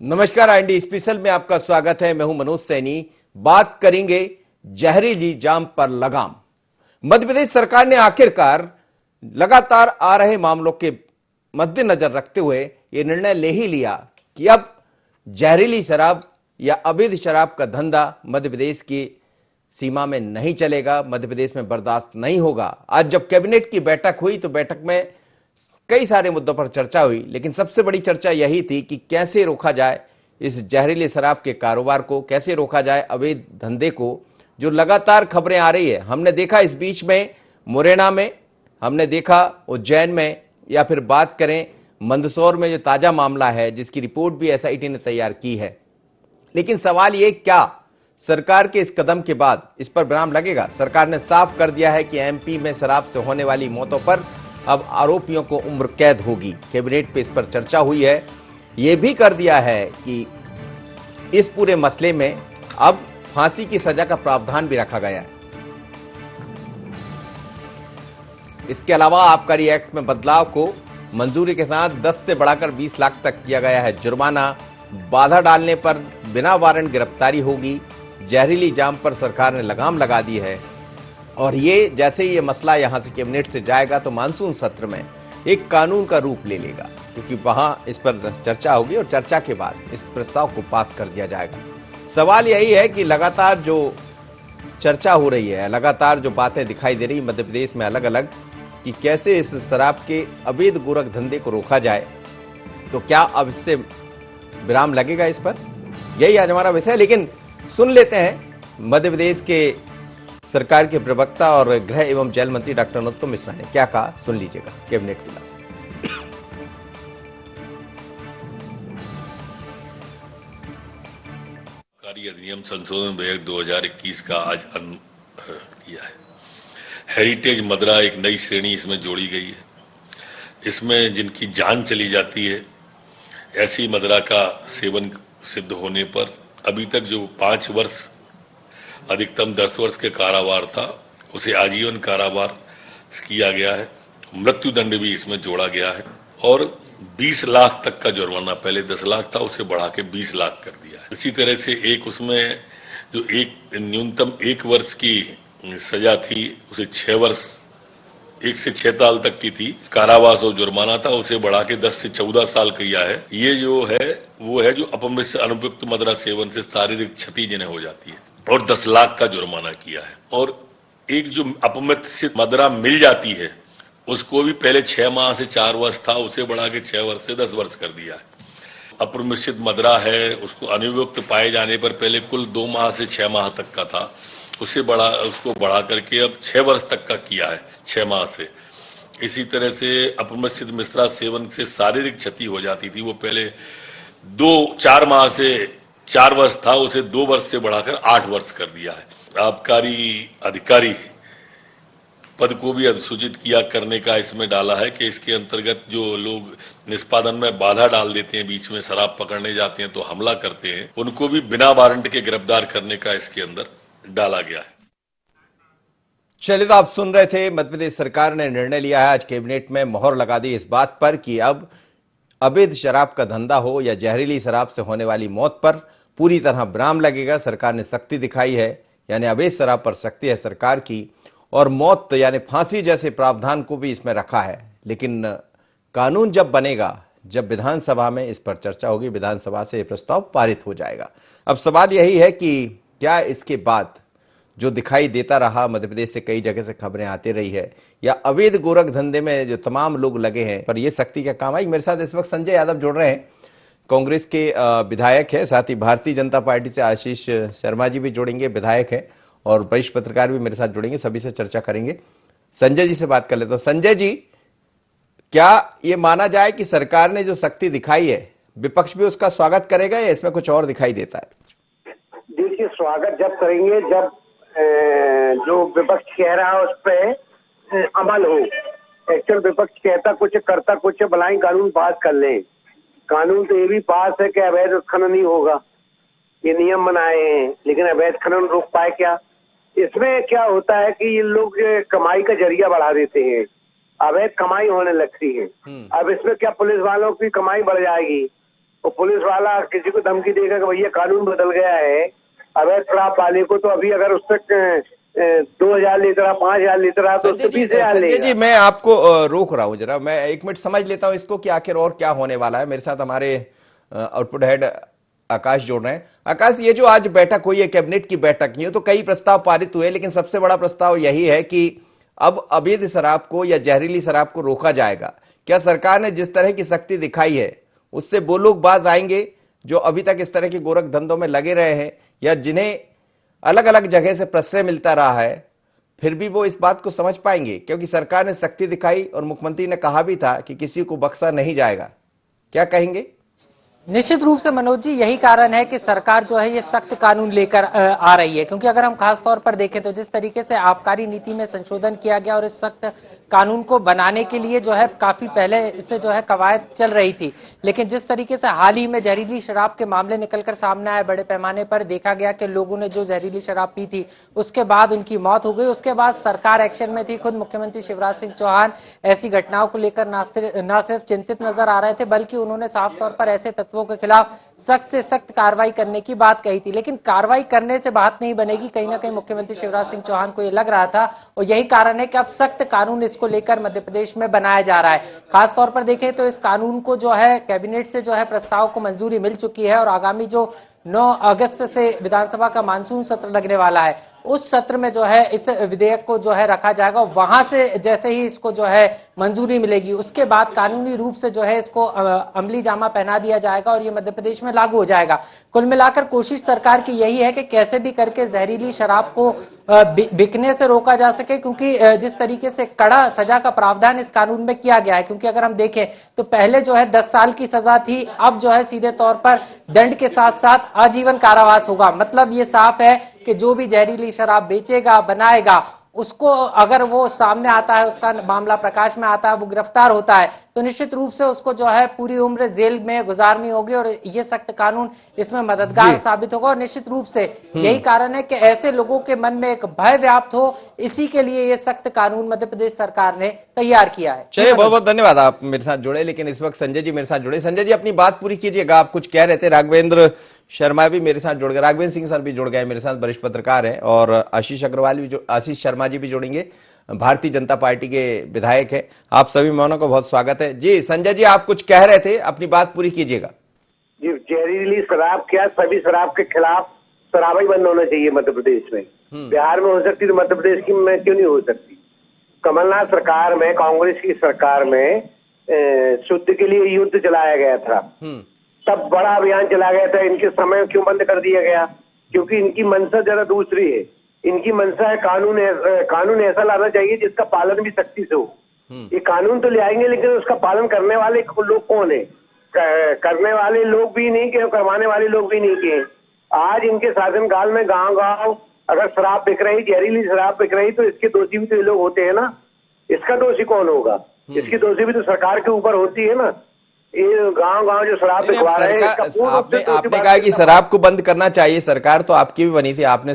नमस्कार, IND special में आपका स्वागत है। मैं हूं मनोज सैनी। बात करेंगे जहरीली जाम पर लगाम। मध्य प्रदेश सरकार ने आखिरकार लगातार आ रहे मामलों के मद्देनजर रखते हुए यह निर्णय ले ही लिया कि अब जहरीली शराब या अवैध शराब का धंधा मध्य प्रदेश की सीमा में नहीं चलेगा, मध्य प्रदेश में बर्दाश्त नहीं होगा। आज जब कैबिनेट की बैठक हुई तो बैठक में कई सारे मुद्दों पर चर्चा हुई, लेकिन सबसे बड़ी चर्चा यही थी कि कैसे रोका जाए इस जहरीले शराब के कारोबार को, कैसे रोका जाए अवैध धंधे को, जो लगातार खबरें आ रही है। हमने देखा इस बीच में मुरैना में, हमने देखा उज्जैन में, या फिर बात करें मंदसौर में जो ताजा मामला है जिसकी रिपोर्ट भी एसआईटी ने तैयार की है। लेकिन सवाल ये, क्या सरकार के इस कदम के बाद इस पर विराम लगेगा? सरकार ने साफ कर दिया है कि एमपी में शराब से होने वाली मौतों पर अब आरोपियों को उम्र कैद होगी। कैबिनेट पे इस पर चर्चा हुई है। यह भी कर दिया है कि इस पूरे मसले में अब फांसी की सजा का प्रावधान भी रखा गया है। इसके अलावा आबकारी एक्ट में बदलाव को मंजूरी के साथ 10 से बढ़ाकर 20 लाख तक किया गया है जुर्माना। बाधा डालने पर बिना वारंट गिरफ्तारी होगी। जहरीली जाम पर सरकार ने लगाम लगा दी है। और ये जैसे ही ये मसला यहां से कैबिनेट से जाएगा तो मानसून सत्र में एक कानून का रूप ले लेगा, क्योंकि वहां इस पर चर्चा होगी और चर्चा के बाद इस प्रस्ताव को पास कर दिया जाएगा। सवाल यही है कि लगातार जो चर्चा हो रही है, लगातार जो बातें दिखाई दे रही मध्य प्रदेश में अलग अलग, कि कैसे इस शराब के अवैध गोरख धंधे को रोका जाए, तो क्या अब इससे विराम लगेगा इस पर? यही आज हमारा विषय है। लेकिन सुन लेते हैं मध्य प्रदेश के सरकार के प्रवक्ता और गृह एवं जेल मंत्री डॉक्टर नरोत्तम मिश्रा ने क्या कहा, सुन लीजिएगा कैबिनेट के बाद। आबकारी अधिनियम संशोधन विधेयक 2021 का आज किया है। हेरिटेज मदरा एक नई श्रेणी इसमें जोड़ी गई है। इसमें जिनकी जान चली जाती है, ऐसी मदरा का सेवन सिद्ध होने पर अभी तक जो 5 वर्ष अधिकतम 10 वर्ष के कारावार था, उसे आजीवन कारावार किया गया है। मृत्यु दंड भी इसमें जोड़ा गया है और 20 लाख तक का जुर्माना, पहले 10 लाख था, उसे बढ़ा के 20 लाख कर दिया है। इसी तरह से एक उसमें जो एक न्यूनतम 1 वर्ष की सजा थी, उसे 6 वर्ष 1 से 6 साल तक की थी कारावास और जुर्माना था, उसे बढ़ा के 10 से 14 साल किया है। ये जो है वो है जो अपमिश्रित अनुपयुक्त मदिरा सेवन से शारीरिक क्षति जिन्हें हो जाती है, और 10 लाख का जुर्माना किया है। और एक जो अपमिश्रित मदिरा मिल जाती है उसको भी पहले 6 माह से 4 वर्ष था, उसे बढ़ा के 6 वर्ष से 10 वर्ष कर दिया है। अपमिश्रित मदिरा है, उसको अनुपयुक्त पाए जाने पर पहले कुल 2 माह से 6 माह तक का था, उसको बढ़ा करके अब 6 वर्ष तक का किया है, 6 माह से। इसी तरह से अपमिश्रित मिश्रा सेवन से शारीरिक क्षति हो जाती थी, वो पहले 4 माह से 4 वर्ष था, उसे 2 वर्ष से बढ़ाकर 8 वर्ष कर दिया है। आबकारी अधिकारी पद को भी अधिसूचित किया करने का इसमें डाला है कि इसके अंतर्गत जो लोग निष्पादन में बाधा डाल देते हैं, बीच में शराब पकड़ने जाते हैं तो हमला करते हैं, उनको भी बिना वारंट के गिरफ्तार करने का इसके अंदर डाला गया है। चलिए, तो आप सुन रहे थे, मध्य प्रदेश सरकार ने निर्णय लिया है, आज कैबिनेट में मोहर लगा दी इस बात पर कि अब अवैध शराब का धंधा हो या जहरीली शराब से होने वाली मौत पर पूरी तरह विराम लगेगा। सरकार ने सख्ती दिखाई है, यानी अवैध शराब पर सख्ती है सरकार की, और मौत यानी फांसी जैसे प्रावधान को भी इसमें रखा है। लेकिन कानून जब बनेगा, जब विधानसभा में इस पर चर्चा होगी, विधानसभा से यह प्रस्ताव पारित हो जाएगा। अब सवाल यही है कि क्या इसके बाद जो दिखाई देता रहा, मध्य प्रदेश से कई जगह से खबरें आती रही है, या अवैध गोरख धंधे में जो तमाम लोग लगे हैं, पर यह सख्ती का काम आई। मेरे साथ इस वक्त संजय यादव जुड़ रहे हैं, कांग्रेस के विधायक है, साथ ही भारतीय जनता पार्टी से आशीष शर्मा जी भी जुड़ेंगे, विधायक है, और वरिष्ठ पत्रकार भी मेरे साथ जुड़ेंगे, सभी से चर्चा करेंगे। संजय जी से बात कर लेते हो। संजय जी, क्या ये माना जाए कि सरकार ने जो सख्ती दिखाई है, विपक्ष भी उसका स्वागत करेगा, या इसमें कुछ और दिखाई देता है? देखिए, स्वागत जब करेंगे जब जो विपक्ष कह रहा है उस पर अमल हो। एक्चुअल विपक्ष कहता कुछ करता कुछ, भलाई कानून पास कर ले। कानून तो ये भी पास है कि अवैध उत्खनन नहीं होगा, ये नियम बनाए हैं, लेकिन अवैध खनन रोक पाए क्या? इसमें क्या होता है कि ये लोग कमाई का जरिया बढ़ा देते हैं, अवैध कमाई होने लगती है। अब इसमें क्या पुलिस वालों की कमाई बढ़ जाएगी, और पुलिस वाला किसी को धमकी देगा कि भैया कानून बदल गया है, अवैध शराब वाले को तो अभी अगर उस तक 2,000 लीटर 5,000 लीटर तो उससे 20,000 संजय जी लेगा। मैं आपको रोक रहा हूं जरा, मैं 1 मिनट समझ लेता हूं इसको कि आखिर और क्या होने वाला है। मेरे साथ हमारे आउटपुट हेड आकाश जोड़ रहे हैं। आकाश, ये जो आज बैठक हुई है, कैबिनेट की बैठक, ये तो कई प्रस्ताव पारित हुए, लेकिन सबसे बड़ा प्रस्ताव यही है कि अब अवैध शराब को या जहरीली शराब को रोका जाएगा। क्या सरकार ने जिस तरह की सख्ती दिखाई है उससे वो लोग बाज आएंगे जो अभी तक इस तरह के गोरख धंधों में लगे रहे हैं, या जिन्हें अलग अलग जगह से प्रश्रय मिलता रहा है, फिर भी वो इस बात को समझ पाएंगे? क्योंकि सरकार ने सख्ती दिखाई और मुख्यमंत्री ने कहा भी था कि किसी को बख्शा नहीं जाएगा। क्या कहेंगे? निश्चित रूप से मनोज जी, यही कारण है कि सरकार जो है ये सख्त कानून लेकर आ रही है, क्योंकि अगर हम खास तौर पर देखें तो जिस तरीके से आबकारी नीति में संशोधन किया गया और इस सख्त कानून को बनाने के लिए जो है काफी पहले से जो है कवायद चल रही थी, लेकिन जिस तरीके से हाल ही में जहरीली शराब के मामले निकलकर सामने आए, बड़े पैमाने पर देखा गया कि लोगों ने जो जहरीली शराब पी थी उसके बाद उनकी मौत हो गई। उसके बाद सरकार एक्शन में थी। खुद मुख्यमंत्री शिवराज सिंह चौहान ऐसी घटनाओं को लेकर न सिर्फ चिंतित नजर आ रहे थे, बल्कि उन्होंने साफ तौर पर ऐसे तत्वों के खिलाफ सख्त से सख्त कार्रवाई करने की बात कही थी। लेकिन कार्रवाई करने से बात नहीं बनेगी, कहीं ना कहीं मुख्यमंत्री शिवराज सिंह चौहान को यह लग रहा था, और यही कारण है कि अब सख्त कानून इसको लेकर मध्य प्रदेश में बनाया जा रहा है। खास तौर पर देखें तो इस कानून को जो है कैबिनेट से जो है प्रस्ताव को मंजूरी मिल चुकी है, और आगामी जो 9 अगस्त से विधानसभा का मानसून सत्र लगने वाला है, उस सत्र में जो है इस विधेयक को जो है रखा जाएगा। वहां से जैसे ही इसको जो है मंजूरी मिलेगी, उसके बाद कानूनी रूप से जो है इसको अमली जामा पहना दिया जाएगा और ये मध्य प्रदेश में लागू हो जाएगा। कुल मिलाकर कोशिश सरकार की यही है कि कैसे भी करके जहरीली शराब को बिकने से रोका जा सके, क्योंकि जिस तरीके से कड़ा सजा का प्रावधान इस कानून में किया गया है, क्योंकि अगर हम देखें तो पहले जो है 10 साल की सजा थी, अब जो है सीधे तौर पर दंड के साथ साथ आजीवन कारावास होगा। मतलब ये साफ है कि जो भी जहरीली शराब बेचेगा, बनाएगा, उसको अगर वो सामने आता है, उसका मामला प्रकाश में आता है, वो गिरफ्तार होता है, तो निश्चित रूप से उसको जो है पूरी उम्र जेल में गुजारनी होगी, और ये सख्त कानून इसमें मददगार साबित होगा। और निश्चित रूप से यही कारण है कि ऐसे लोगों के मन में एक भय व्याप्त हो, इसी के लिए ये सख्त कानून मध्य प्रदेश सरकार ने तैयार किया है। चलिए, बहुत बहुत धन्यवाद, आप मेरे साथ जुड़े। लेकिन इस वक्त संजय जी मेरे साथ जुड़े। संजय जी, अपनी बात पूरी कीजिएगा। आप कुछ कह रहे थे। राघवेंद्र शर्मा भी मेरे साथ जुड़ गए, राघवेंद्र सिंह सर भी जुड़ गए मेरे साथ, वरिष्ठ पत्रकार हैं, और आशीष अग्रवाल भी, आशीष शर्मा जी भी जुड़ेंगे, भारतीय जनता पार्टी के विधायक हैं। आप सभी मेहमानों का बहुत स्वागत है। जी संजय जी, आप कुछ कह रहे थे, अपनी बात पूरी कीजिएगा। जी, जहरीली शराब क्या, सभी शराब के खिलाफ शराबी बंद होना चाहिए मध्य प्रदेश में। बिहार में हो सकती तो मध्य प्रदेश की में क्यों नहीं हो सकती? कमलनाथ सरकार में, कांग्रेस की सरकार में शुद्ध के लिए युद्ध चलाया गया था, तब बड़ा अभियान चला गया था। इनके समय क्यों बंद कर दिया गया? क्योंकि इनकी मंशा जरा दूसरी है। इनकी मंशा है कानून ऐसा लाना चाहिए जिसका पालन भी सख्ती से हो। ये कानून तो ले आएंगे, लेकिन उसका पालन करने वाले लोग कौन है? करने वाले लोग भी नहीं किए, करवाने वाले लोग भी नहीं किए। आज इनके शासनकाल में गांव-गांव अगर शराब बिक रही, जहरीली शराब बिक रही, तो इसके दोषी भी तो ये लोग होते हैं ना। इसका दोषी कौन होगा? इसकी दोषी भी तो सरकार के ऊपर होती है ना। ये गांव-गांव जो शराब बिकवा रहे हैं, आपने कहा कि शराब को बंद करना चाहिए। सरकार तो आपकी भी बनी थी, आपने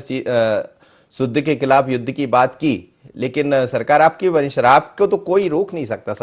शुद्ध के खिलाफ युद्ध की बात की, लेकिन सरकार आपकी बनी। शराब को तो कोई रोक नहीं सकता।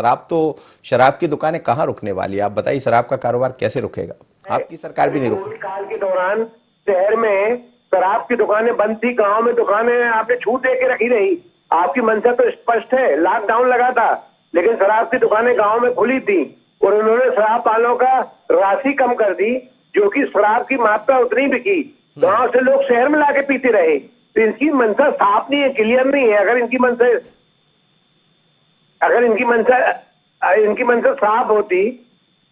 शराब की दुकानें कहाँ रुकने वाली है? आप बताइए, शराब का कारोबार कैसे रुकेगा? आपकी सरकार भी नहीं रुकी। कोविड काल के दौरान शहर में शराब की दुकानें बंद थी, गांव में दुकानें आपने छूट दे के रखी रही। आपकी मंशा तो स्पष्ट है। लॉकडाउन लगा था, लेकिन शराब की दुकानें गांव में खुली थी, और उन्होंने शराब वालों का राशि कम कर दी, जो कि शराब की मात्रा उतनी बिकी। गांव से लोग शहर में लाके पीते रहे। तो इनकी मंशा साफ नहीं है, क्लियर नहीं है। अगर इनकी मंशा साफ होती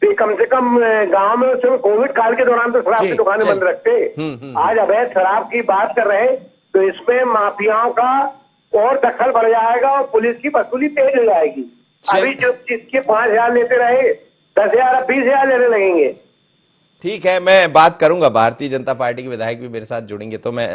तो कम से कम गांव में सिर्फ कोविड काल के दौरान तो शराब की दुकानें बंद रखते। आज अवैध शराब की बात कर रहे, तो इसमें माफियाओं का और दखल बढ़ जाएगा और पुलिस की वसूली तेज हो जाएगी। अभी जो जिसके 5,000 लेते रहे, 10,000 अब 20,000 लेने लगेंगे। ठीक है, मैं बात करूंगा। भारतीय जनता पार्टी के विधायक भी मेरे साथ जुड़ेंगे, तो मैं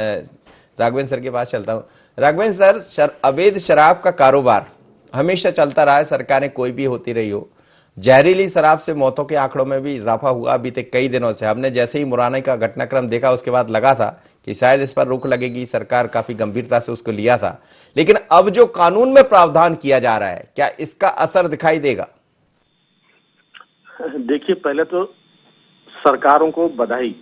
राघवेंद्र सर के पास चलता हूं। राघवेंद्र सर, अवैध शराब का कारोबार हमेशा चलता रहा है, सरकारें कोई भी होती रही हो। जहरीली शराब से मौतों के आंकड़ों में भी इजाफा हुआ बीते कई दिनों से। हमने जैसे ही मुरैना का घटनाक्रम देखा, उसके बाद लगा था कि शायद इस पर रोक लगेगी। सरकार काफी गंभीरता से उसको लिया था, लेकिन अब जो कानून में प्रावधान किया जा रहा है, क्या इसका असर दिखाई देगा? देखिए, पहले तो सरकारों को बधाई।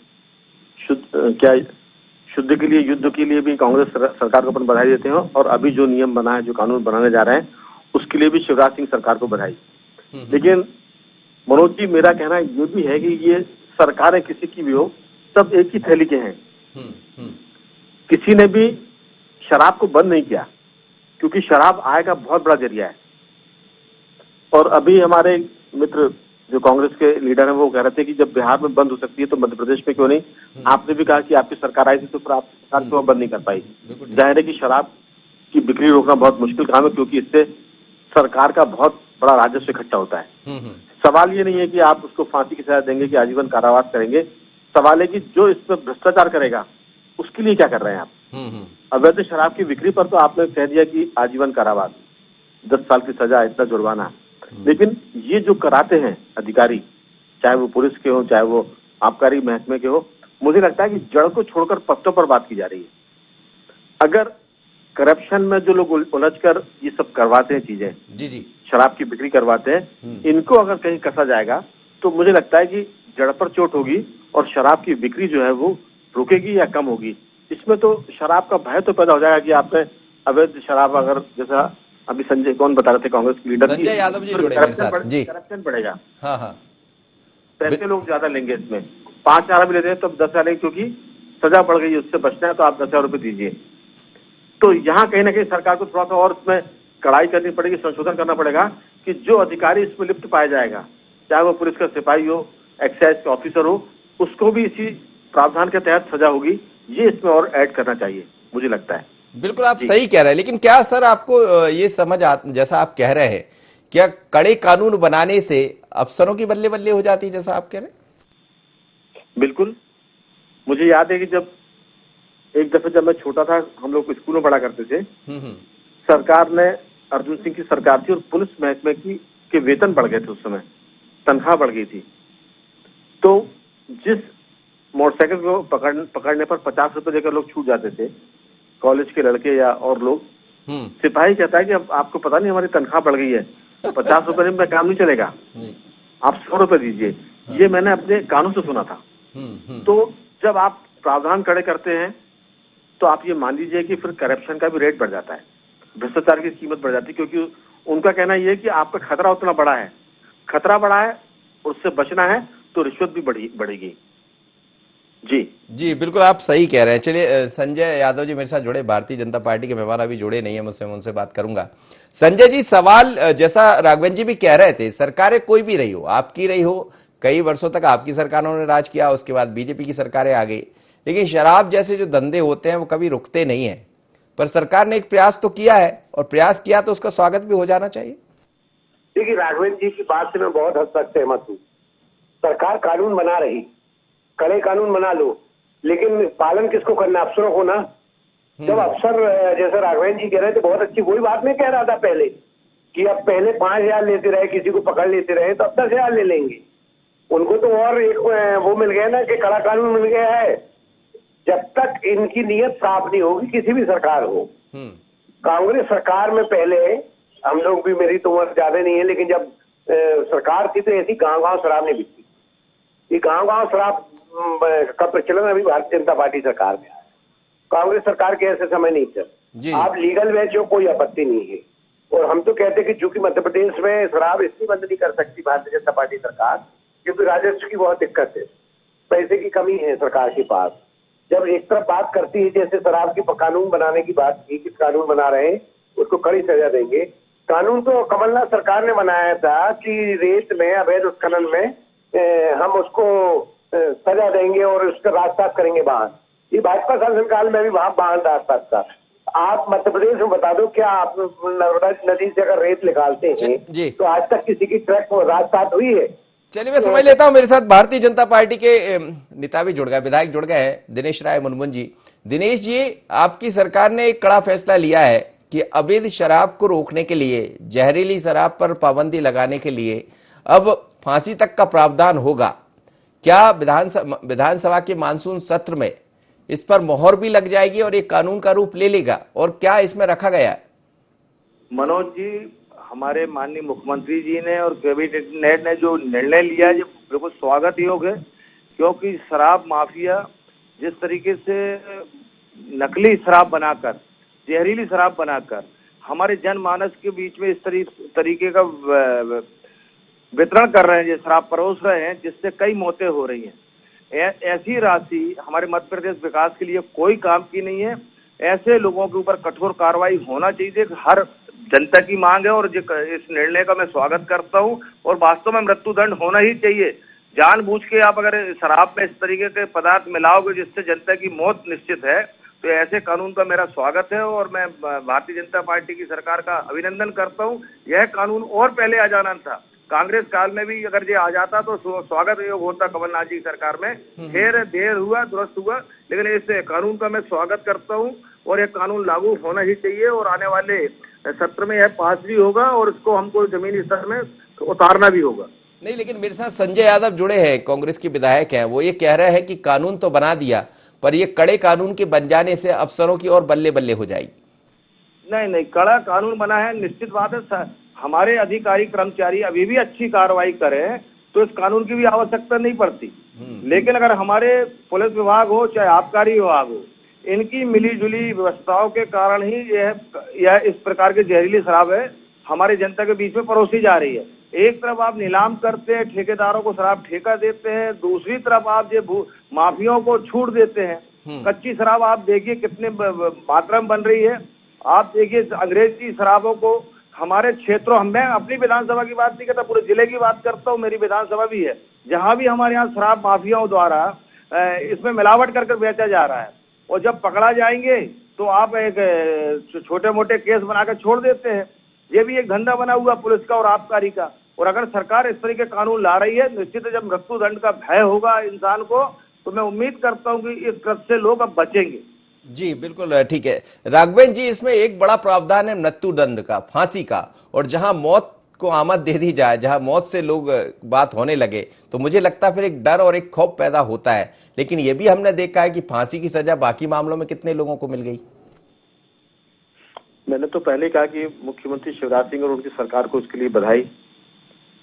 शुद्ध के लिए, युद्ध के लिए भी कांग्रेस सरकार को अपन बधाई देते हैं, और अभी जो नियम बना है, जो कानून बनाने जा रहे हैं, उसके लिए भी शिवराज सिंह सरकार को बधाई। लेकिन मनोज जी, मेरा कहना ये भी है कि ये सरकारें किसी की भी हो, सब एक ही थैली के हैं। किसी ने भी शराब को बंद नहीं किया, क्योंकि शराब आय का बहुत बड़ा जरिया है। और अभी हमारे मित्र जो कांग्रेस के लीडर हैं, वो कह रहे थे कि जब बिहार में बंद हो सकती है तो मध्य प्रदेश में क्यों नहीं। आपने भी कहा कि आपकी सरकार आई थी तो फिर आपकी सरकार क्यों बंद नहीं कर पाई। जाहिर है कि शराब की बिक्री रोकना बहुत मुश्किल काम है, क्योंकि इससे सरकार का बहुत बड़ा राजस्व इकट्ठा होता है। सवाल ये नहीं है कि आप उसको फांसी की सजा देंगे कि आजीवन कारावास करेंगे। सवाल है कि जो इस पर भ्रष्टाचार करेगा उसके लिए क्या कर रहे हैं आप। अवैध शराब की बिक्री पर तो आपने कह दिया कि आजीवन कारावास, 10 साल की सजा, इतना जुर्माना। लेकिन ये जो कराते हैं अधिकारी, चाहे वो पुलिस के हो, चाहे वो आबकारी महकमे के हो, मुझे लगता है कि जड़ को छोड़कर पत्तों पर बात की जा रही है। अगर करप्शन में जो लोग उलझकर ये सब करवाते हैं चीजें, जी, शराब की बिक्री करवाते हैं, इनको अगर कहीं कसा जाएगा तो मुझे लगता है कि जड़ पर चोट होगी और शराब की बिक्री जो है वो रुकेगी या कम होगी। इसमें तो शराब का भय तो पैदा हो जाएगा कि आपने अवैध शराब, अगर जैसा अभी संजय कौन बता रहे थे, कांग्रेस के लीडर, संजय यादव जी जुड़े मेरे साथ जी। करप्शन बढ़ेगा। हाँ, पैसे लोग ज्यादा लेंगे इसमें, 5,000 भी लेते हैं तो 10,000 लेंगे, क्योंकि सजा बढ़ गई, उससे बचना है तो आप 10,000 रुपए दीजिए। तो यहाँ कहीं ना कहीं सरकार को थोड़ा सा और इसमें कड़ाई करनी पड़ेगी, संशोधन करना पड़ेगा कि जो अधिकारी इसमें लिप्त पाया जाएगा, चाहे वो पुलिस का सिपाही हो, एक्साइज का ऑफिसर हो, उसको भी इसी प्रावधान के तहत सजा होगी। ये इसमें और ऐड करना चाहिए, मुझे लगता है। बिल्कुल आप सही कह रहे हैं, लेकिन क्या सर आपको ये समझ जैसा आप कह रहे हैं, क्या कड़े कानून बनाने से अफसरों की बल्ले बल्ले हो जाती है, जैसा आप कह रहे हैं? बिल्कुल। मुझे याद है कि जब एक दफे जब मैं छोटा था, हम लोग स्कूल में पढ़ा करते थे, सरकार ने, अर्जुन सिंह की सरकार थी और पुलिस महकमे के वेतन बढ़ गए थे, उस समय तनख्वाह बढ़ गई थी। तो जिस मोटरसाइकिल को पकड़ने पर 50 रुपए देकर लोग छूट जाते थे, कॉलेज के लड़के या और लोग, सिपाही कहता है कि अब आपको पता नहीं हमारी तनख्वाह बढ़ गई है, 50 रुपए में काम नहीं चलेगा, आप 100 रुपए दीजिए। ये मैंने अपने कानों से सुना था। तो जब आप प्रावधान कड़े करते हैं तो आप ये मान लीजिए कि फिर करप्शन का भी रेट बढ़ जाता है, भ्रष्टाचार की कीमत बढ़ जाती है, क्योंकि उनका कहना यह है कि आपका खतरा उतना बड़ा है, खतरा बड़ा है, उससे बचना है तो रिश्वत भी बढ़ेगी। जी बिल्कुल आप सही कह रहे हैं। चलिए संजय यादव जी मेरे साथ जुड़े, भारतीय जनता पार्टी के मेहमान अभी जुड़े नहीं है मुझसे, मैं उनसे बात करूंगा। संजय जी, सवाल जैसा राघवन जी भी कह रहे थे, सरकारें कोई भी रही हो, आपकी रही हो, कई वर्षों तक आपकी सरकारों ने राज किया, उसके बाद बीजेपी की सरकारें आ गई, लेकिन शराब जैसे जो धंधे होते हैं वो कभी रुकते नहीं है। पर सरकार ने एक प्रयास तो किया है, और प्रयास किया तो उसका स्वागत भी हो जाना चाहिए। देखिए, राघवेंद्र जी की बात से मैं बहुत हद तक सहमत हूँ। सरकार कानून बना रही, कड़े कानून बना लो, लेकिन पालन किसको करना, अफसरों को ना। जब अफसर, जैसे राघवेंद्र जी कह रहे थे, बहुत अच्छी वही बात मैं कह रहा था पहले, कि अब पहले 5,000 लेते रहे, किसी को पकड़ लेते रहे, तो अब 10,000 ले लेंगे। उनको तो और एक वो मिल गया ना कि कड़ा कानून मिल गया है। जब तक इनकी नीयत साफ नहीं होगी, किसी भी सरकार हो, कांग्रेस सरकार में पहले हम लोग भी, मेरी तो उम्र ज्यादा नहीं है, लेकिन जब सरकार थी तो ऐसी गांव-गांव शराब नहीं बिकती। ये गांव-गांव शराब का प्रचलन अभी भारतीय जनता पार्टी सरकार में आया। कांग्रेस सरकार के ऐसे समय नहीं चल, आप लीगल बेचो, कोई आपत्ति नहीं है। और हम तो कहते हैं कि चूंकि मध्य प्रदेश में शराब इसलिए बंद नहीं कर सकती भारतीय जनता पार्टी सरकार, क्योंकि राजस्व की बहुत दिक्कत है, पैसे की कमी है सरकार के पास। जब एक तरफ बात करती है, जैसे शराब की कानून बनाने की बात की, किस कानून बना रहे हैं, उसको कड़ी सजा देंगे। कानून तो कमलनाथ सरकार ने बनाया था कि रेत में, अवैध उत्खनन में हम उसको सजा देंगे और उसका रास्ता करेंगे बाहर। ये भाजपा शासनकाल में भी वहां बाहर रास्ता था। आप मध्य प्रदेश में बता दो, क्या आप नर्मदा नदी से अगर रेत निकालते हैं तो आज तक किसी की ट्रक रास्ता हुई है? चलिए मैं समझ लेता हूं। मेरे साथ भारतीय जनता पार्टी के नेता भी जुड़ गए, विधायक जुड़ गए हैं, दिनेश राय मुनमुन जी। दिनेश जी, आपकी सरकार ने एक कड़ा फैसला लिया है कि अवैध शराब को रोकने के लिए, जहरीली शराब पर पाबंदी लगाने के लिए अब फांसी तक का प्रावधान होगा। क्या विधानसभा के मानसून सत्र में इस पर मोहर भी लग जाएगी और एक कानून का रूप ले लेगा, और क्या इसमें रखा गया है? मनोज जी, हमारे माननीय मुख्यमंत्री जी ने और कैबिनेट ने जो निर्णय लिया है, बिल्कुल स्वागत योग्य है। क्योंकि शराब माफिया जिस तरीके से नकली शराब बनाकर, जहरीली शराब बनाकर हमारे जनमानस के बीच में इस तरीके का वितरण कर रहे हैं, जो शराब परोस रहे हैं, जिससे कई मौतें हो रही हैं। ऐसी राशि हमारे मध्य प्रदेश विकास के लिए कोई काम की नहीं है। ऐसे लोगों के ऊपर कठोर कार्रवाई होना चाहिए, हर जनता की मांग है और इस निर्णय का मैं स्वागत करता हूं। और वास्तव में मृत्युदंड होना ही चाहिए। जानबूझ के आप अगर शराब में इस तरीके के पदार्थ मिलाओगे जिससे जनता की मौत निश्चित है, तो ऐसे कानून का मेरा स्वागत है और मैं भारतीय जनता पार्टी की सरकार का अभिनंदन करता हूं। यह कानून और पहले आ जाना था, कांग्रेस काल में भी अगर ये आ जाता तो स्वागत योग होता कमलनाथ जी की सरकार में। खैर देर हुआ दुरुस्त हुआ, लेकिन इस कानून का मैं स्वागत करता हूं और यह कानून लागू होना ही चाहिए और आने वाले सत्र में यह पास भी होगा और इसको हमको जमीनी स्तर में उतारना भी होगा। नहीं, लेकिन मेरे साथ संजय यादव जुड़े हैं, कांग्रेस के विधायक हैं। वो ये कह रहे हैं कि कानून तो बना दिया, पर ये कड़े कानून के बन जाने से अफसरों की और बल्ले बल्ले हो जाएगी। नहीं, कड़ा कानून बना है, निश्चित बात है। हमारे अधिकारी कर्मचारी अभी भी अच्छी कार्रवाई करें तो इस कानून की भी आवश्यकता नहीं पड़ती। लेकिन अगर हमारे पुलिस विभाग हो चाहे आबकारी विभाग हो, इनकी मिलीजुली व्यवस्थाओं के कारण ही यह इस प्रकार के जहरीली शराब है हमारी जनता के बीच में परोसी जा रही है। एक तरफ आप नीलाम करते हैं, ठेकेदारों को शराब ठेका देते हैं, दूसरी तरफ आप ये माफियाओं को छूट देते हैं। कच्ची शराब आप देखिए कितने मात्रा में बन रही है। आप देखिए अंग्रेजी शराबों को हमारे क्षेत्रों, मैं अपनी विधानसभा की बात नहीं करता, पूरे जिले की बात करता हूँ, मेरी विधानसभा भी है, जहाँ भी हमारे यहाँ शराब माफियाओं द्वारा इसमें मिलावट कर बेचा जा रहा है। और जब पकड़ा जाएंगे तो आप एक छोटे मोटे केस बनाकर छोड़ देते हैं। ये भी एक धंधा बना हुआ पुलिस का और आबकारी का। और अगर सरकार इस तरह के कानून ला रही है, निश्चित है जब मृत्युदंड का भय होगा इंसान को, तो मैं उम्मीद करता हूं कि इस कृत्य से लोग अब बचेंगे। जी बिल्कुल ठीक है। राघवेंद्र जी, इसमें एक बड़ा प्रावधान है मृत्युदंड का, फांसी का, और जहां मौत को आमद दे दी जाए, जहां मौत से लोग बात होने लगे, तो मुझे लगता है फिर एक डर और एक खौफ पैदा होता है। लेकिन ये भी हमने देखा है कि फांसी की सजा बाकी मामलों में कितने लोगों को मिल गई। मैंने तो पहले कहा कि मुख्यमंत्री शिवराज सिंह और उनकी सरकार को उसके लिए बधाई,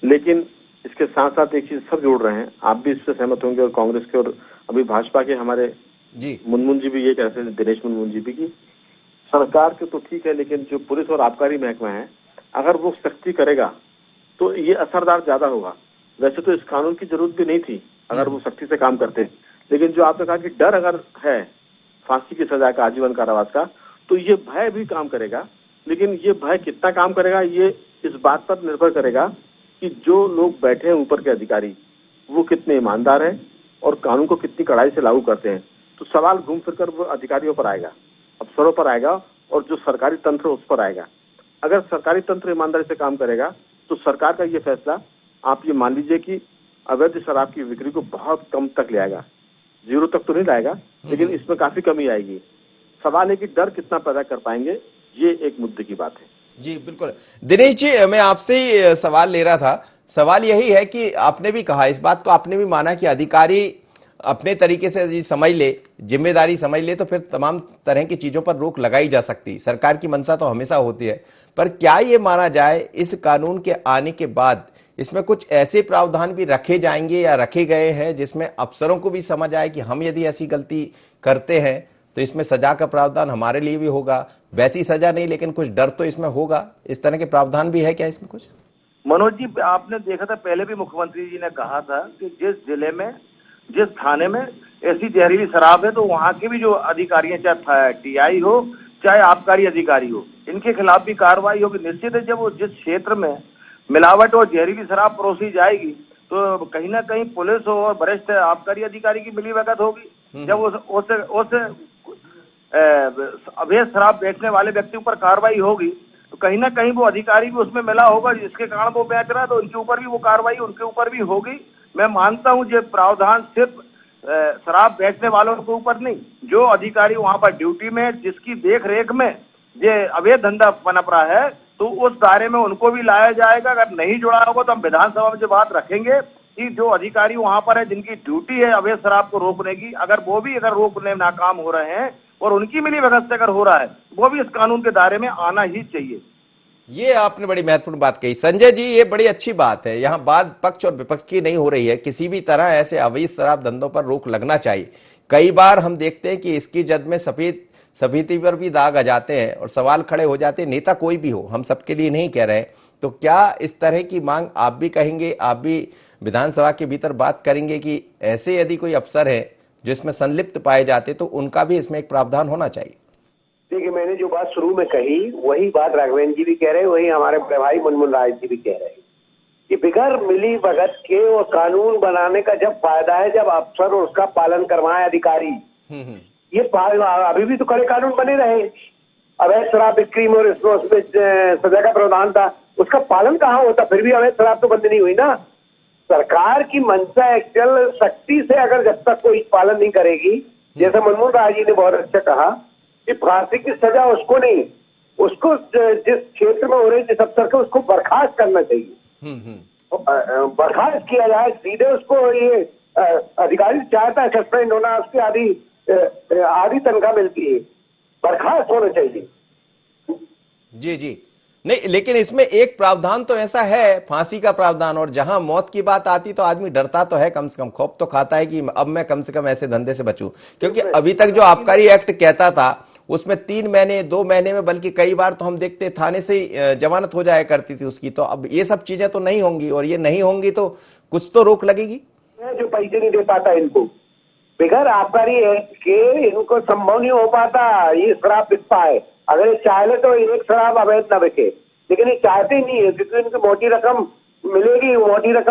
लेकिन इसके साथ साथ एक चीज सब जोड़ रहे हैं, आप भी इससे सहमत होंगे और कांग्रेस के और अभी भाजपा के हमारे जी मुनमुन जी भी ये कहते हैं, दिनेश मुनमुन जी भी, कि सरकार के तो ठीक है लेकिन जो पुलिस और आबकारी महकमा है अगर वो सख्ती करेगा तो ये असरदार ज्यादा होगा। वैसे तो इस कानून की जरूरत भी नहीं थी अगर वो सख्ती से काम करते, लेकिन जो आपने कहा कि डर अगर है फांसी की सजा का, आजीवन कारावास का, तो ये भय भी काम करेगा। लेकिन ये भय कितना काम करेगा ये इस बात पर निर्भर करेगा कि जो लोग बैठे हैं ऊपर के अधिकारी वो कितने ईमानदार हैं और कानून को कितनी कड़ाई से लागू करते हैं। तो सवाल घूम फिरकर वो अधिकारियों पर आएगा, अफसरों पर आएगा और जो सरकारी तंत्र उस पर आएगा। अगर सरकारी तंत्र ईमानदारी से काम करेगा तो सरकार का ये फैसला, आप ये मान लीजिए कि अवैध शराब की बिक्री को बहुत कम तक ले आएगा, 0 तक तो नहीं लाएगा लेकिन इसमें काफी कमी आएगी। सवाल है कि डर कितना पैदा कर पाएंगे, ये एक मुद्दे की बात है। जी बिल्कुल। दिनेश जी, मैं आपसे ही सवाल ले रहा था। सवाल यही है कि आपने भी कहा, इस बात को आपने भी माना कि अधिकारी अपने तरीके से समझ ले, जिम्मेदारी समझ ले, तो फिर तमाम तरह की चीजों पर रोक लगाई जा सकती। सरकार की मंशा तो हमेशा होती है, पर क्या ये माना जाए इस कानून के आने के बाद इसमें कुछ ऐसे प्रावधान भी रखे जाएंगे या रखे गए हैं जिसमें अफसरों को भी समझ आए कि हम यदि ऐसी गलती करते हैं तो इसमें सजा का प्रावधान हमारे लिए भी होगा, वैसी सजा नहीं लेकिन कुछ डर तो इसमें होगा। इस तरह के प्रावधान भी है क्या इसमें कुछ? मनोज जी, आपने देखा था पहले भी मुख्यमंत्री जी ने कहा था कि जिस जिले में, जिस थाने में ऐसी जहरीली शराब है तो वहाँ के भी जो अधिकारी हैं, चाहे टीआई हो चाहे आबकारी अधिकारी हो, इनके खिलाफ भी कार्रवाई होगी। निश्चित है जब वो जिस क्षेत्र में मिलावट और जहरीली शराब परोसी जाएगी तो कहीं ना कहीं पुलिस और वरिष्ठ आबकारी अधिकारी की मिलीभगत होगी। जब उस अवैध शराब बेचने वाले व्यक्ति पर कार्रवाई होगी तो कहीं ना कहीं वो अधिकारी भी उसमें मिला होगा जिसके कारण वो बेच रहा है, तो उनके ऊपर भी वो कार्रवाई उनके ऊपर भी होगी। मैं मानता हूँ ये प्रावधान सिर्फ शराब बेचने वालों के ऊपर नहीं, जो अधिकारी वहां पर ड्यूटी में जिसकी देख रेख में ये अवैध धंधा पनप रहा है तो उस दायरे में उनको भी लाया जाएगा। अगर नहीं जुड़ा होगा तो हम विधानसभा में जो बात रखेंगे कि जो अधिकारी वहां पर है जिनकी ड्यूटी है अवैध शराब को रोकने की, अगर वो भी अगर रोकने में नाकाम हो रहे हैं और उनकी मिलीभगत से अगर हो रहा है, वो भी इस कानून के दायरे में आना ही चाहिए। ये आपने बड़ी महत्वपूर्ण बात कही संजय जी, ये बड़ी अच्छी बात है। यहाँ बात पक्ष और विपक्ष की नहीं हो रही है, किसी भी तरह ऐसे अवैध शराब धंधों पर रोक लगना चाहिए। कई बार हम देखते हैं कि इसकी जद में सफेदी पर भी दाग आ जाते हैं और सवाल खड़े हो जाते हैं, नेता कोई भी हो, हम सबके लिए नहीं कह रहे हैं। तो क्या इस तरह की मांग आप भी कहेंगे, आप भी विधानसभा के भीतर बात करेंगे कि ऐसे यदि कोई अफसर है जिसमें संलिप्त पाए जाते तो उनका भी इसमें एक प्रावधान होना चाहिए? देखिए, मैंने जो बात शुरू में कही वही बात राघवेंद्र जी भी कह रहे हैं, वही हमारे बड़े भाई मनमोहन राय जी भी कह रहे हैं कि बिगैर मिली भगत के और कानून बनाने का जब फायदा है जब अफसर उसका पालन करवाए अधिकारी। ये अभी भी तो कड़े कानून बने रहे। अवैध शराब बिक्री में और उसमें सजा का प्रावधान था, उसका पालन कहाँ होता? फिर भी अवैध शराब तो बंद नहीं हुई ना। सरकार की मंशा एक्चुअल सख्ती से अगर जब तक कोई पालन नहीं करेगी, जैसे मनमोहन राय जी ने बहुत अच्छा कहा कि फांसी की सजा उसको नहीं, उसको जिस क्षेत्र में हो रही जिस अफसर को उसको बर्खास्त करना चाहिए। बर्खास्त किया जाए सीधे उसको। ये अधिकारी चाहता है सस्पेंड होना, उसकी आधी तनख्वाह मिलती है, बर्खास्त होना चाहिए। जी जी, नहीं, लेकिन इसमें एक प्रावधान तो ऐसा है, फांसी का प्रावधान, और जहां मौत की बात आती तो आदमी डरता तो है, कम से कम खौफ तो खाता है कि अब मैं कम से कम ऐसे धंधे से बचूं। क्योंकि अभी तक जो आबकारी एक्ट कहता था उसमें 3 महीने 2 महीने में, बल्कि कई बार तो हम देखते थाने से जमानत हो जाया करती थी उसकी। तो अब ये सब चीजें तो नहीं होंगी, और ये नहीं होंगी तो कुछ तो रोक लगेगी। जो पैसे नहीं दे पाता इनको, बिगैर आबकारी एक्ट के इनको संभव नहीं हो पाता ये शराब बिकता है। अगर ये चाहे तो एक शराब अवैध न बिके, लेकिन ये चाहते ही नहीं है क्योंकि इनको मोटी रकम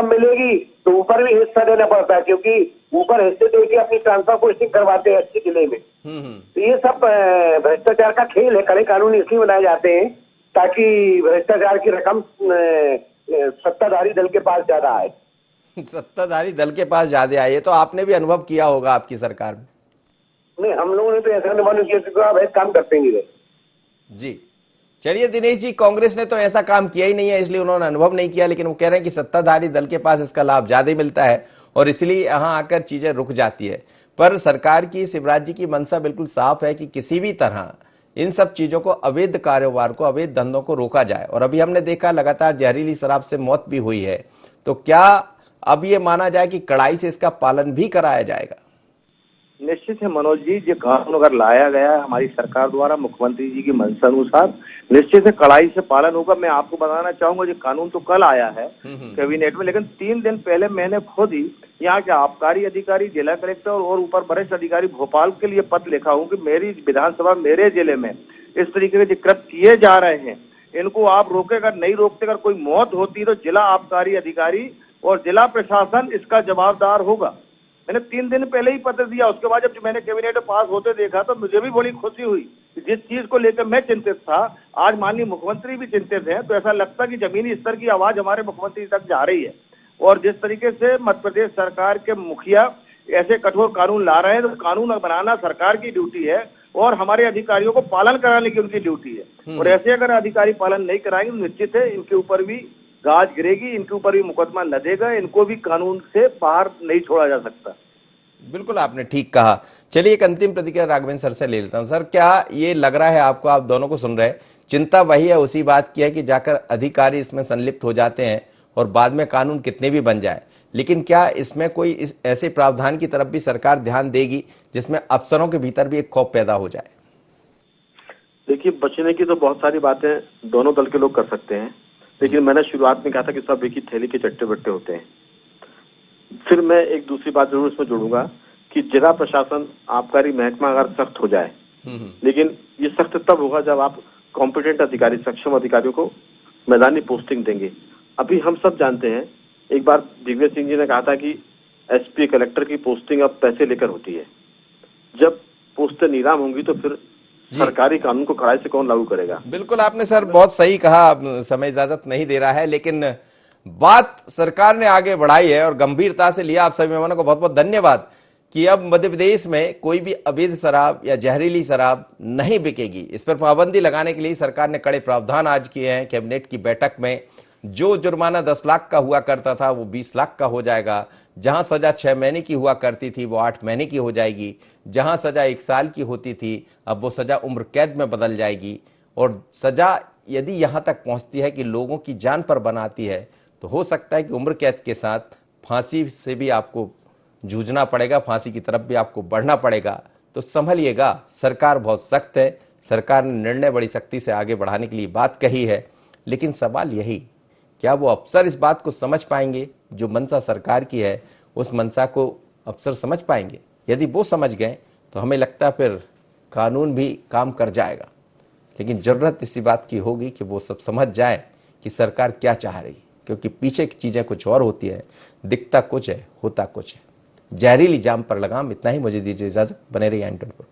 मिलेगी तो ऊपर भी हिस्सा देना पड़ता है, क्योंकि ऊपर हिस्से देके अपनी ट्रांसफर पोस्टिंग करवाते हैं अच्छे जिले में। तो ये सब भ्रष्टाचार का खेल है। कड़े कानून इसलिए बनाए जाते हैं ताकि भ्रष्टाचार की रकम सत्ताधारी दल के पास ज्यादा आए। सत्ताधारी दल के पास ज्यादा आए, तो आपने भी अनुभव किया होगा आपकी सरकार में। नहीं, हम लोगों ने तो ऐसा अनुभव नहीं किया क्योंकि अवैध काम करते नहीं रहे। जी चलिए दिनेश जी, कांग्रेस ने तो ऐसा काम किया ही नहीं है, इसलिए उन्होंने अनुभव नहीं किया, लेकिन वो कह रहे हैं कि सत्ताधारी दल के पास इसका लाभ ज्यादा मिलता है और इसलिए यहां आकर चीजें रुक जाती है। पर सरकार की, शिवराज जी की मंशा बिल्कुल साफ है कि किसी भी तरह इन सब चीजों को, अवैध कारोबार को, अवैध धंधों को रोका जाए। और अभी हमने देखा लगातार जहरीली शराब से मौत भी हुई है, तो क्या अब ये माना जाए कि कड़ाई से इसका पालन भी कराया जाएगा? निश्चित है मनोज जी, जो कानून अगर लाया गया है हमारी सरकार द्वारा मुख्यमंत्री जी की मंशा अनुसार, निश्चित है कड़ाई से पालन होगा। मैं आपको बताना चाहूंगा, जो कानून तो कल आया है कैबिनेट में, लेकिन 3 दिन पहले मैंने खुद ही यहाँ के आबकारी अधिकारी, जिला कलेक्टर और ऊपर वरिष्ठ अधिकारी भोपाल के लिए पत्र लिखा हूँ कि मेरी विधानसभा, मेरे जिले में इस तरीके के कृत्य किए जा रहे हैं, इनको आप रोके। अगर नहीं रोकते, अगर कोई मौत होती तो जिला आबकारी अधिकारी और जिला प्रशासन इसका जवाबदार होगा। मैंने 3 दिन पहले ही पत्र दिया। उसके बाद जब मैंने कैबिनेट में पास होते देखा तो मुझे भी बड़ी खुशी हुई कि जिस चीज को लेकर मैं चिंतित था, आज माननीय मुख्यमंत्री भी चिंतित हैं। तो ऐसा लगता है कि जमीनी स्तर की आवाज हमारे मुख्यमंत्री तक जा रही है। और जिस तरीके से मध्य प्रदेश सरकार के मुखिया ऐसे कठोर कानून ला रहे हैं, तो कानून बनाना सरकार की ड्यूटी है और हमारे अधिकारियों को पालन कराने की उनकी ड्यूटी है। और ऐसे अगर अधिकारी पालन नहीं कराएंगे तो निश्चित है इनके ऊपर भी गाज गिरेगी, इनके ऊपर भी मुकदमा लदेगा, इनको भी कानून से बाहर नहीं छोड़ा जा सकता। बिल्कुल आपने ठीक कहा। चलिए एक अंतिम प्रतिक्रिया राघवेंद्र सर से ले लेता हूं। सर, क्या ये लग रहा है आपको, आप दोनों को सुन रहे हैं, चिंता वही है, उसी बात की है कि जाकर अधिकारी इसमें संलिप्त हो जाते हैं और बाद में कानून कितने भी बन जाए, लेकिन क्या इसमें कोई ऐसे प्रावधान की तरफ भी सरकार ध्यान देगी जिसमें अफसरों के भीतर भी एक खौफ पैदा हो जाए? देखिए, बचने की तो बहुत सारी बातें दोनों दल के लोग कर सकते हैं, लेकिन मैंने शुरुआत में कहा था कि सब एक ही थैली के चट्टे बट्टे होते हैं। फिर मैं एक दूसरी बात जरूर इसमें जोड़ूंगा कि जिला प्रशासन, आबकारी महकमा अगर सख्त हो जाए, लेकिन ये सख्त तब होगा जब आप कॉम्पिटेंट अधिकारी, सक्षम अधिकारियों को मैदानी पोस्टिंग देंगे। अभी हम सब जानते हैं, एक बार दिग्विजय सिंह जी ने कहा था कि एसपी, कलेक्टर की पोस्टिंग अब पैसे लेकर होती है। जब पोस्टें नीलाम होंगी तो फिर सरकारी कानून को कड़ाई से कौन लागू करेगा? बिल्कुल आपने सर बहुत सही कहा। समय इजाजत नहीं दे रहा है, लेकिन बात सरकार ने आगे बढ़ाई है और गंभीरता से लिया। आप सभी मेहमानों को बहुत बहुत धन्यवाद कि अब मध्य प्रदेश में कोई भी अवैध शराब या जहरीली शराब नहीं बिकेगी। इस पर पाबंदी लगाने के लिए सरकार ने कड़े प्रावधान आज किए हैं। कैबिनेट की बैठक में जो जुर्माना 10 लाख का हुआ करता था वो 20 लाख का हो जाएगा। जहां सजा 6 महीने की हुआ करती थी वो 8 महीने की हो जाएगी। जहां सजा 1 साल की होती थी अब वो सजा उम्र कैद में बदल जाएगी। और सजा यदि यहां तक पहुंचती है कि लोगों की जान पर बनाती है, तो हो सकता है कि उम्र कैद के साथ फांसी से भी आपको जूझना पड़ेगा, फांसी की तरफ भी आपको बढ़ना पड़ेगा। तो संभलिएगा, सरकार बहुत सख्त है, सरकार ने निर्णय बड़ी सख्ती से आगे बढ़ाने के लिए बात कही है। लेकिन सवाल यही, क्या वो अफसर इस बात को समझ पाएंगे? जो मंशा सरकार की है, उस मंशा को अफसर समझ पाएंगे? यदि वो समझ गए तो हमें लगता है फिर कानून भी काम कर जाएगा। लेकिन जरूरत इसी बात की होगी कि वो सब समझ जाए कि सरकार क्या चाह रही है, क्योंकि पीछे की चीजें कुछ और होती है, दिखता कुछ है, होता कुछ है। जहरीली जाम पर लगाम, इतना ही। मुझे दीजिए इजाजत, बने रहिए एंटन पर।